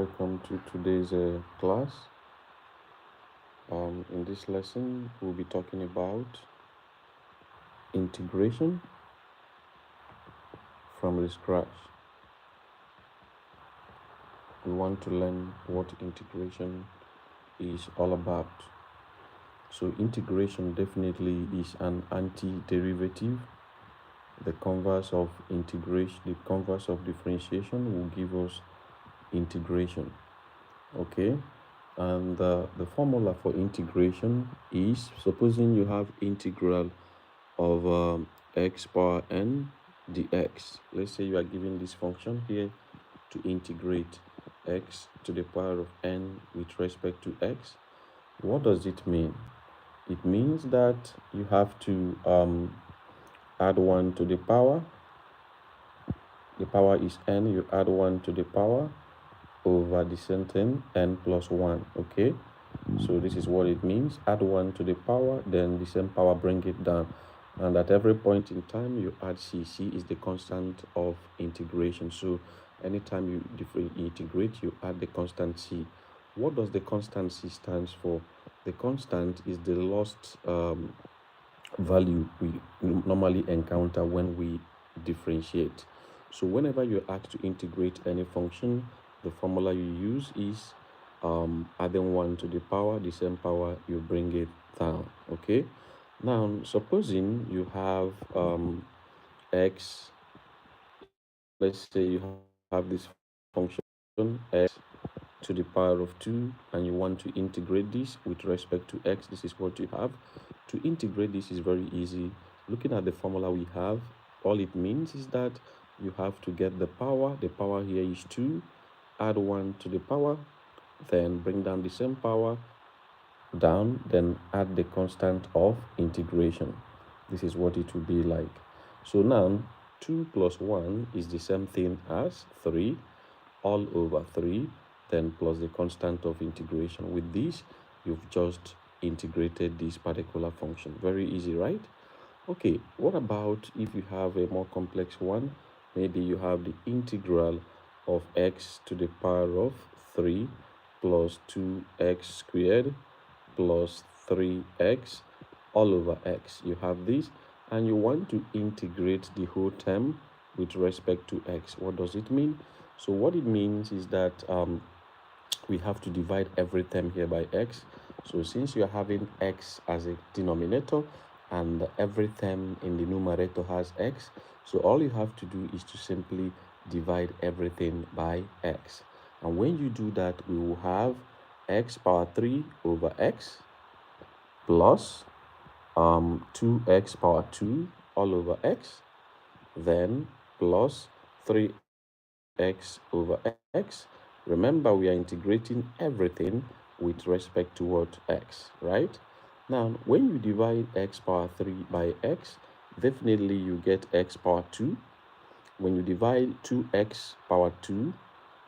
welcome to today's class. In this lesson, we'll be talking about integration from the scratch. We want to learn what integration is all about. So integration definitely is an antiderivative. The converse of integration, the converse of differentiation will give us integration. Okay. And the formula for integration is, supposing you have integral of x power n dx. Let's say you are given this function here to integrate x to the power of n with respect to x. What does it mean? It means that you have to add 1 to the power. The power is n, you add 1 to the power over the same thing, n plus 1. Okay, so this is what it means. Add 1 to the power, then the same power, bring it down, and at every point in time you add c. C is the constant of integration, so anytime you integrate, you add the constant c. What does the constant c stands for? The constant is the lost value we normally encounter when we differentiate. So whenever you're asked to integrate any function, the formula you use is adding 1 to the power, the same power, you bring it down. Okay, now supposing you have x, let's say you have this function x to the power of 2, and you want to integrate this with respect to x. This is what you have. To integrate this is very easy. Looking at the formula we have, all it means is that you have to get the power. The power here is 2, add 1 to the power, then bring down the same power down, then add the constant of integration. This is what it will be like. So now 2 plus 1 is the same thing as 3 all over 3, then plus the constant of integration. With this, you've just integrated this particular function. Very easy, right? Okay, what about if you have a more complex one? Maybe you have the integral of x to the power of 3 plus 2x squared plus 3x all over x. You have this, and you want to integrate the whole term with respect to x. What does it mean? So what it means is that we have to divide every term here by x. So since you are having x as a denominator and every term in the numerator has x, so all you have to do is to simply divide everything by x. And when you do that, we will have x power 3 over x plus 2x power 2 all over x, then plus 3x over x. Remember, we are integrating everything with respect to what x, right? Now, when you divide x power 3 by x, definitely you get x power 2. When you divide 2x power 2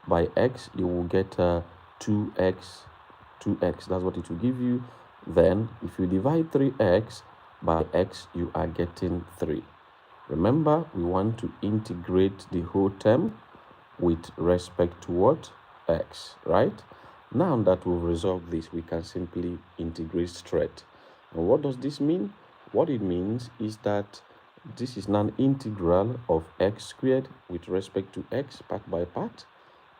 by x, you will get 2x. That's what it will give you. Then, if you divide 3x by x, you are getting 3. Remember, we want to integrate the whole term with respect to what? X, right? Now that we've resolved this, we can simply integrate straight. And what does this mean? What it means is that this is now an integral of x squared with respect to x part by part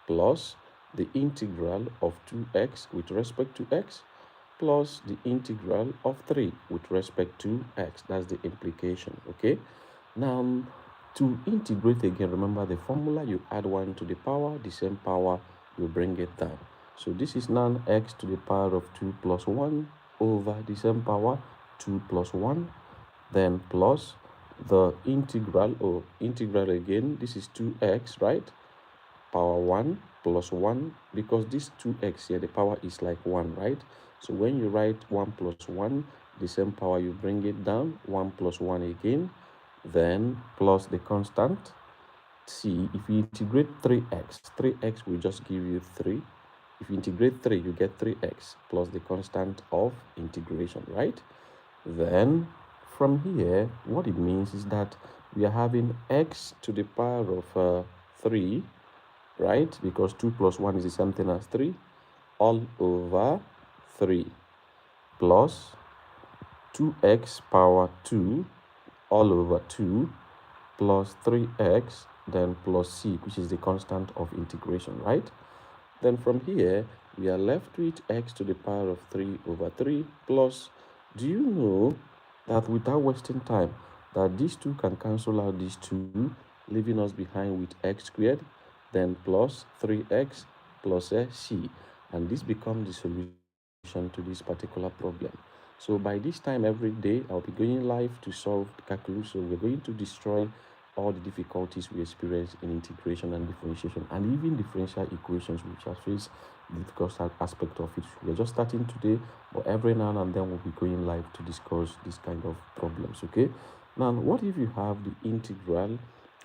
plus the integral of 2x with respect to x plus the integral of 3 with respect to x. That's the implication. Okay, now to integrate again, remember the formula: you add 1 to the power, the same power, you bring it down. So this is now x to the power of 2 plus 1 over the same power 2 plus 1, then plus the integral, or integral again, this is 2x, right? Power 1 plus 1, because this 2x here, the power is like 1, right? So when you write 1 plus 1, the same power, you bring it down, 1 plus 1 again, then plus the constant c. If you integrate 3x will just give you 3. If you integrate 3, you get 3x plus the constant of integration, right? Then from here, what it means is that we are having x to the power of 3 right? Because 2 plus 1 is the same thing as 3, all over 3 plus 2x power 2 all over 2 plus 3x then plus c, which is the constant of integration, right? Then from here, we are left with x to the power of 3 over 3 plus, do you know that without wasting time, that these two can cancel out these two, leaving us behind with x squared, then plus 3x plus c. And this becomes the solution to this particular problem. So by this time every day, I'll be going live to solve the calculus. So we're going to destroy all the difficulties we experience in integration and differentiation, and even differential equations, which are face the difficult aspect of it. We're just starting today, but every now and then we'll be going live to discuss this kind of problems. Okay, now what if you have the integral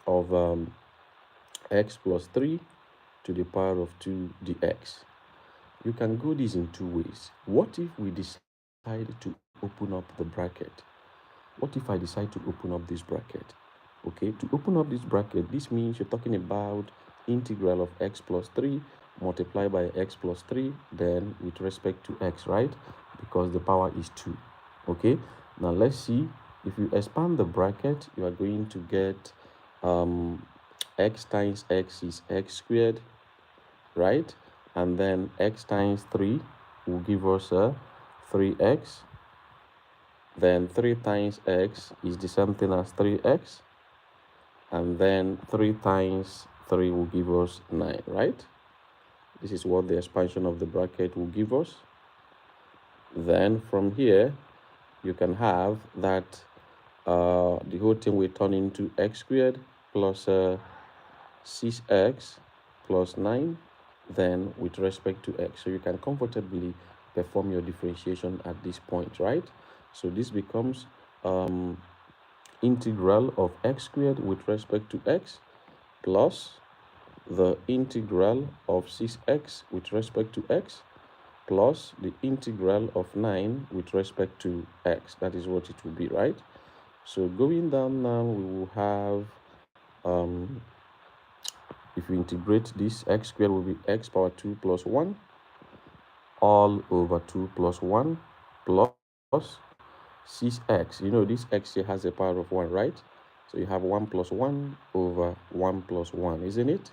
of x plus 3 to the power of 2 dx? You can go this in two ways. What if we decide to open up the bracket? What if I decide to open up this bracket? Okay, to open up this bracket, this means you're talking about integral of x plus 3 multiplied by x plus 3, then with respect to x, right? Because the power is 2. Okay, now let's see. If you expand the bracket, you are going to get x times x is x squared, right? And then x times 3 will give us a 3x. Then 3 times x is the same thing as 3x. And then 3 times 3 will give us 9, right? This is what the expansion of the bracket will give us. Then from here, you can have that the whole thing will turn into x squared plus 6x plus 9, then with respect to x. So you can comfortably perform your differentiation at this point, right? So this becomes integral of x squared with respect to x plus the integral of 6x with respect to x plus the integral of 9 with respect to x. That is what it will be, right? So going down now, we will have if we integrate this, x squared will be x power 2 plus 1 all over 2 plus 1 plus 6x. You know, this x here has a power of 1, right? So you have 1 plus 1 over 1 plus 1, isn't it?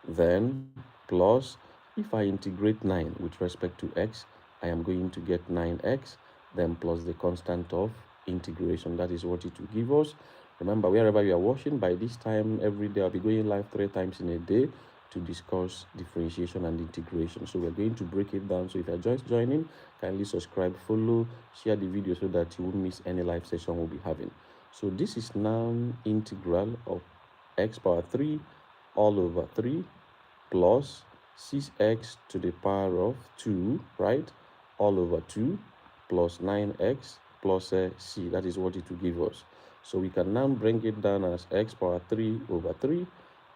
Then plus, if I integrate 9 with respect to x, I am going to get 9x, then plus the constant of integration. That is what it will give us. Remember, wherever you are watching, by this time every day I'll be going live 3 times in a day to discuss differentiation and integration. So we're going to break it down. So if you're just joining, kindly subscribe, follow, share the video so that you won't miss any live session we'll be having. So this is now integral of x power 3 all over 3 plus 6x to the power of 2, right, all over 2 plus 9x plus c. That is what it will give us. So we can now bring it down as x power 3 over 3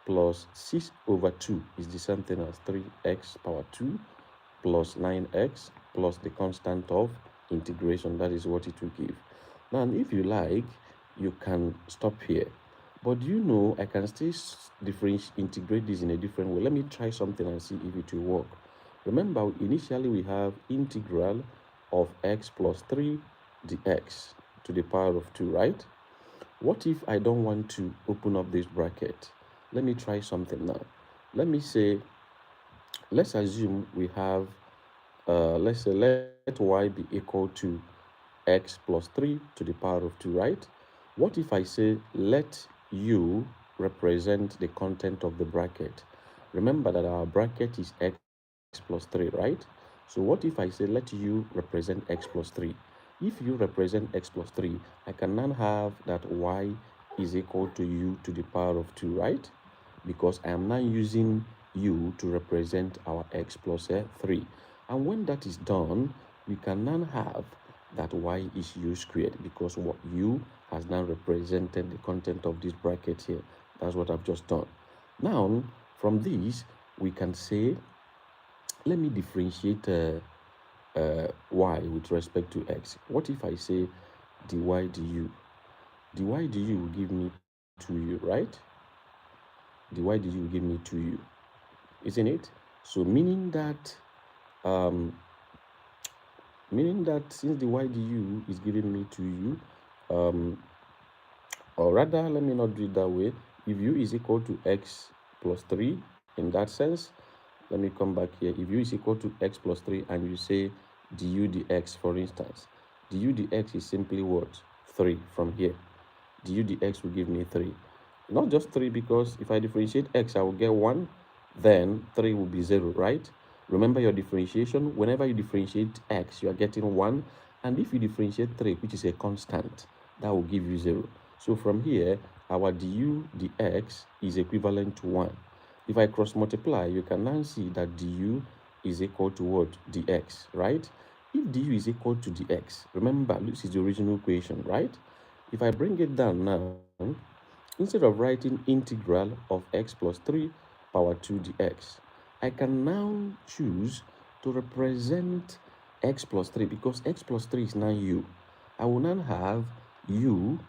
plus 6 over 2 is the same thing as 3x power 2 plus 9x plus the constant of integration. That is what it will give. Now, if you like, you can stop here. But do you know, I can still integrate this in a different way. Let me try something and see if it will work. Remember, initially we have integral of x plus 3 dx to the power of 2, right? What if I don't want to open up this bracket? Let me try something now. Let me say, let's assume we have, let's say let y be equal to x plus 3 to the power of 2, right? What if I say let u represent the content of the bracket? Remember that our bracket is x plus 3, right? So what if I say let u represent x plus 3? If u represent x plus 3, I can now have that y is equal to u to the power of 2, right? Because I am now using u to represent our x plus 3. And when that is done, we can now have that y is u squared, because what u has now represented the content of this bracket here. That's what I've just done. Now, from this, we can say, let me differentiate y with respect to x. What if I say dy du? Dy du will give me 2u, right? Dy du will give me 2u. isn't it? So um, meaning that since the y du is giving me 2u, um, or rather, let me not do it that way. If u is equal to x plus 3, in that sense, let me come back here. If u is equal to x plus 3 and you say du dx, for instance, du dx is simply what? 3 from here. Du dx will give me 3. Not just 3, because if I differentiate x, I will get 1, then 3 will be 0, right? Remember your differentiation. Whenever you differentiate x, you are getting 1. And if you differentiate 3, which is a constant, that will give you 0. So from here, our du dx is equivalent to 1. If I cross multiply, you can now see that du is equal to what? Dx, right? If du is equal to dx, remember, this is the original equation, right? If I bring it down now, instead of writing integral of x plus 3 power 2 dx, I can now choose to represent x plus 3, because x plus 3 is now u. I will now have u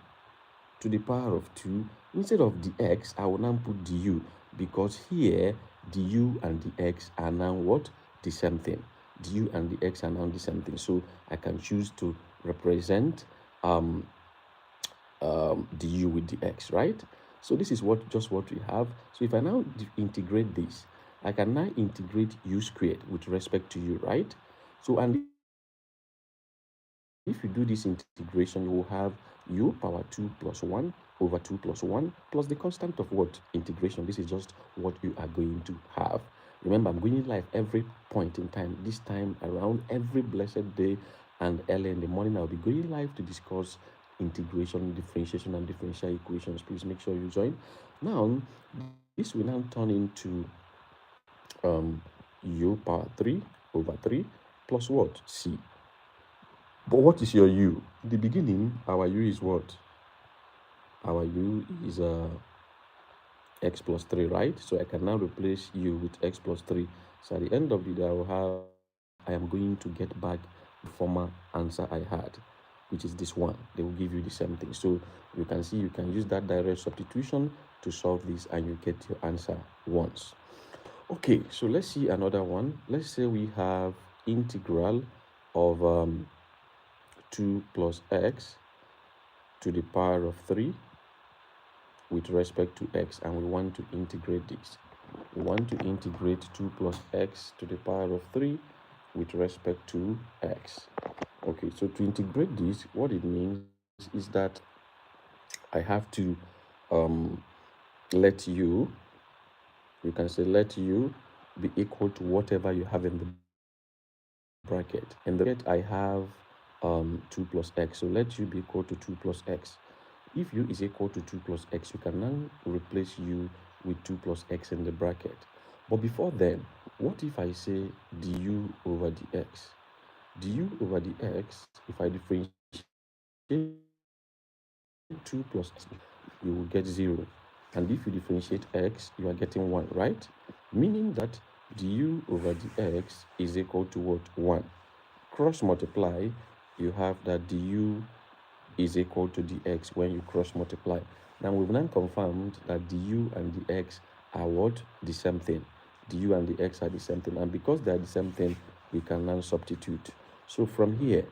to the power of 2. Instead of dx, I will now put du, because here du and dx are now what? The same thing. Du and dx are now the same thing. So I can choose to represent du with dx, right? So this is just what we have. So if I now integrate this, I can now integrate u squared with respect to u, right? So, and if you do this integration, you will have u power 2 plus 1 over 2 plus 1 plus the constant of what? Integration. This is just what you are going to have. Remember, I'm going live every point in time. This time around, every blessed day and early in the morning, I'll be going live to discuss integration, differentiation, and differential equations. Please make sure you join. Now, this will now turn into u power 3 over 3 plus what? C. But what is your u? In the beginning, our u is what? Our u is x plus 3, right? So I can now replace u with x plus 3. So at the end of the day, I will have, I am going to get back the former answer I had, which is this one. They will give you the same thing. So you can see you can use that direct substitution to solve this and you get your answer once. Okay, so let's see another one. Let's say we have integral of 2 plus x to the power of 3 with respect to x, and we want to integrate this. We want to integrate 2 plus x to the power of 3 with respect to x. Okay, so to integrate this, what it means is that I have to let u, you can say let u be equal to whatever you have in the bracket. In the bracket, I have 2 plus x. So let u be equal to 2 plus x. If u is equal to 2 plus x, you can now replace u with 2 plus x in the bracket. But before then, what if I say du over dx? Du over dx, if I differentiate 2 plus x, you will get 0. And if you differentiate x, you are getting 1, right? Meaning that du over dx is equal to what? 1. Cross multiply, you have that du is equal to dx when you cross multiply. Now we've now confirmed that du and dx are what? The same thing. Du and dx are the same thing. And because they are the same thing, we can now substitute. So from here,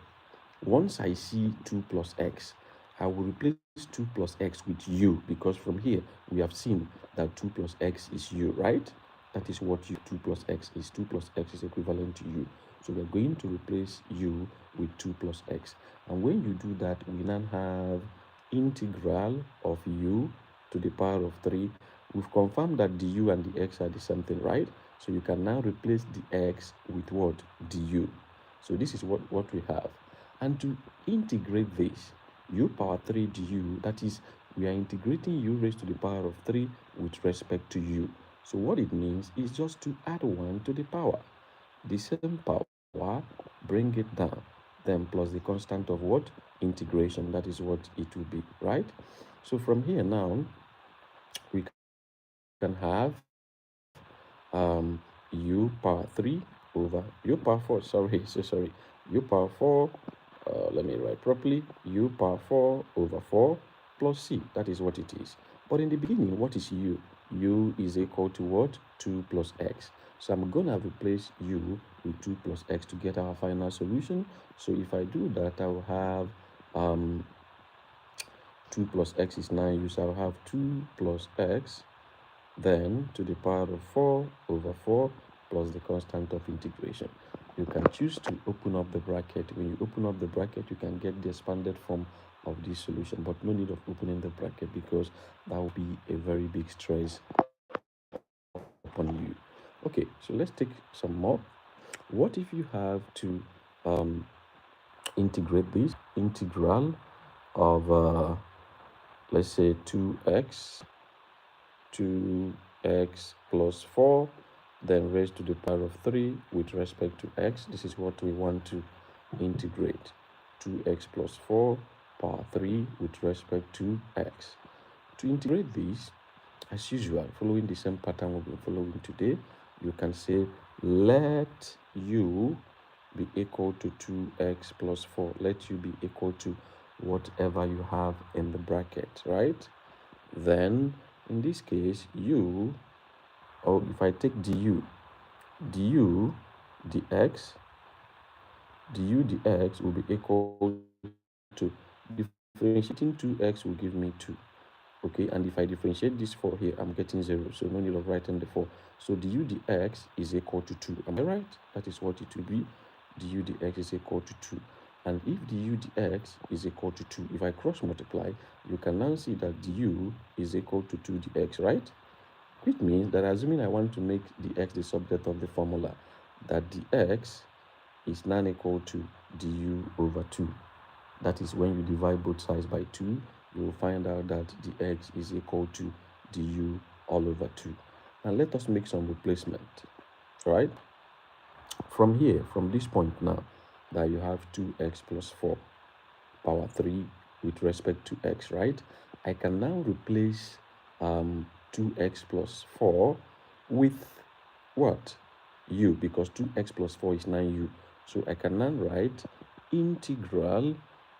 once I see 2 plus x, I will replace 2 plus x with u, because from here we have seen that 2 plus x is u, right? That is what 2 plus x is. 2 plus x is equivalent to u. So we're going to replace u with 2 plus x. And when you do that, we now have integral of u to the power of 3. We've confirmed that du and the x are the same thing, right? So you can now replace the x with what? Du. So this is what we have. And to integrate this, u power 3 du, that is, we are integrating u raised to the power of 3 with respect to u. So what it means is just to add 1 to the power. The same power, bring it down, then plus the constant of what? Integration. That is what it will be, right? So from here now, we can have u power 3 over u power 4, sorry, u power 4, let me write properly, u power 4 over 4 plus c. That is what it is. But in the beginning, what is u? u is equal to what? 2 plus x. So I'm gonna replace u with 2 plus x to get our final solution. So if I do that, I will have 2 plus x is 9u, so I'll have 2 plus x then to the power of 4 over 4 plus the constant of integration. You can choose to open up the bracket. When you open up the bracket, you can get the expanded form of this solution, but no need of opening the bracket because that will be a very big stress upon you. Okay, so let's take some more. What if you have to integrate this integral of let's say 2x plus 4 then raised to the power of 3 with respect to x. This is what we want to integrate. 2x plus 4 power 3 with respect to x. To integrate this, as usual, following the same pattern we've been following today, you can say let u be equal to 2x plus 4. Let u be equal to whatever you have in the bracket, right? Then in this case, u, or if I take du dx will be equal to, differentiating 2x will give me 2. Okay, and if I differentiate this 4 here, I'm getting 0, so no need of writing the 4. So du dx is equal to 2. Am I right? That is what it will be. Du dx is equal to 2. And if du dx is equal to 2, if I cross multiply, you can now see that du is equal to 2 dx, right? Which means that assuming I want to make dx the subject of the formula, that dx is now equal to du over 2. That is when you divide both sides by 2, you will find out that dx is equal to du all over 2. Now let us make some replacement, right? From here, from this point now, that you have 2x plus 4 power 3 with respect to x, right? I can now replace 2x plus 4 with what? U, because 2x plus 4 is 9u. So I can now write integral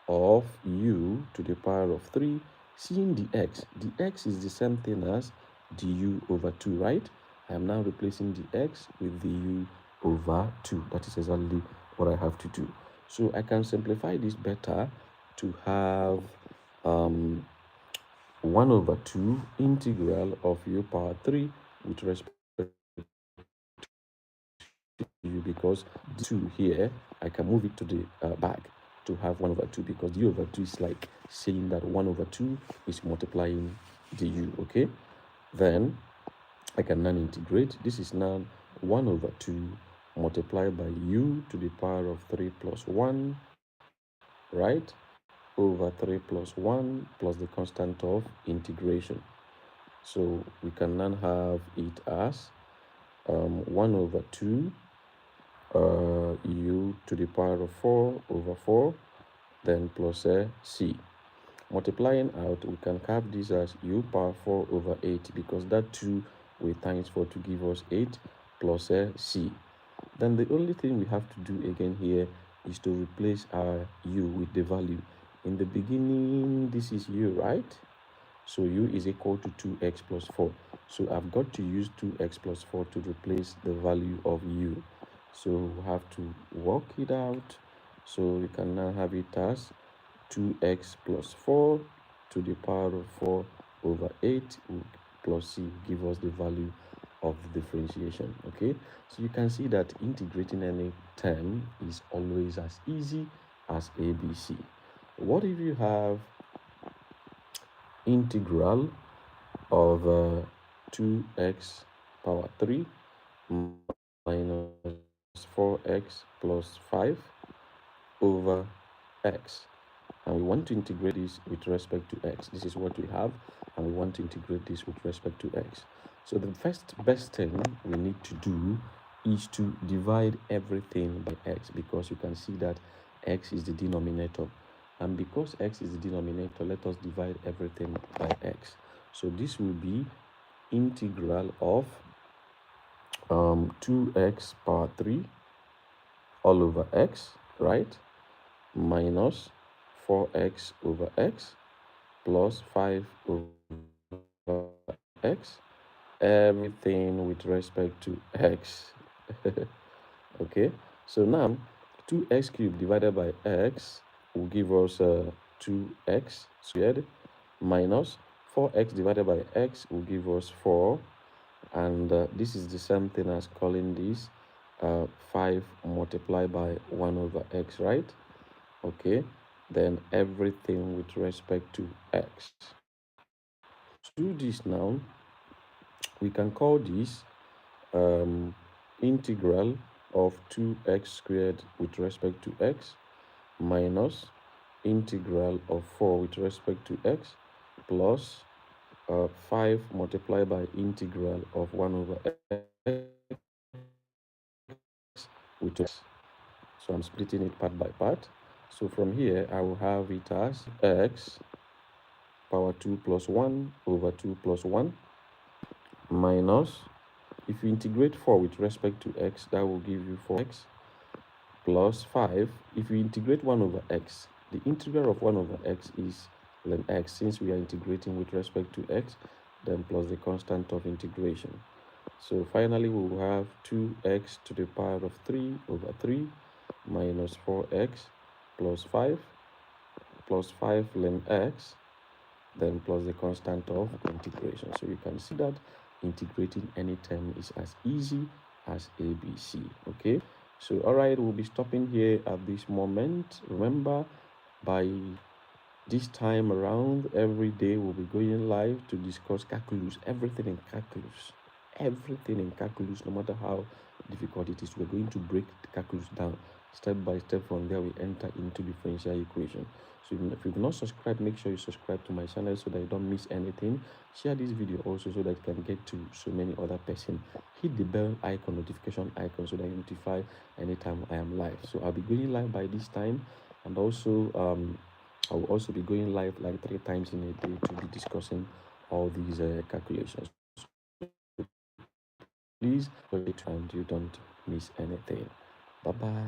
of u to the power of 3, seeing the x. The x is the same thing as du over 2, right? I am now replacing the x with the u over 2. That is exactly what I have to do. So I can simplify this better to have 1 over 2 integral of u power 3 with respect to u, because the 2 here, I can move it to the back to have 1 over 2, because d over 2 is like saying that 1 over 2 is multiplying du, okay? Then I can now integrate. This is now 1 over 2 multiplied by u to the power of 3 plus 1, right? Over 3 plus 1 plus the constant of integration. So we can now have it as 1 over 2 u to the power of 4 over 4, then plus c. Multiplying out, we can have this as u power 4 over 8, because that 2 we times 4 to give us 8 plus c. Then the only thing we have to do again here is to replace our u with the value. In the beginning, this is u, right? So u is equal to 2x plus 4. So I've got to use 2x plus 4 to replace the value of u. So we have to work it out. So we can now have it as 2x plus 4 to the power of 4 over 8 plus c give us the value of the differentiation. Okay, so you can see that integrating any term is always as easy as ABC. What if you have integral of 2x power 3 minus 4x plus 5 over x, and we want to integrate this with respect to x. This is what we have, and we want to integrate this with respect to x. So the best thing we need to do is to divide everything by x, because you can see that x is the denominator, and because x is the denominator, let us divide everything by x. So this will be integral of 2x power 3 all over x, right, minus 4x over x plus 5 over x everything with respect to x. Okay, so now 2x cubed divided by x will give us 2x squared minus 4x divided by x will give us 4, and this is the same thing as calling this 5 multiplied by 1 over x, right? Okay, then everything with respect to x. To do this now, we can call this integral of 2x squared with respect to x minus integral of 4 with respect to x plus 5 multiplied by integral of 1 over x with x. So I'm splitting it part by part. So from here, I will have it as x power 2 plus 1 over 2 plus 1 minus, if you integrate 4 with respect to x, that will give you 4x plus 5. If you integrate 1 over x, the integral of 1 over x is ln x. Since we are integrating with respect to x, then plus the constant of integration. So finally, we will have 2x to the power of 3 over 3 minus 4x plus 5 ln x, then plus the constant of integration. So you can see that integrating any term is as easy as ABC. Okay, so all right, we'll be stopping here at this moment. Remember, by this time around, every day we'll be going live to discuss calculus, everything in calculus, no matter how difficult it is. We're going to break the calculus down step by step. From there, we enter into differential equation. So if you've not subscribed, make sure you subscribe to my channel so that you don't miss anything. Share this video also so that it can get to so many other persons. Hit the bell icon, notification icon, so that you notify anytime I am live. So I'll be going live by this time, and also I will also be going live like 3 times in a day to be discussing all these calculations. Please wait and you don't miss anything. Bye bye.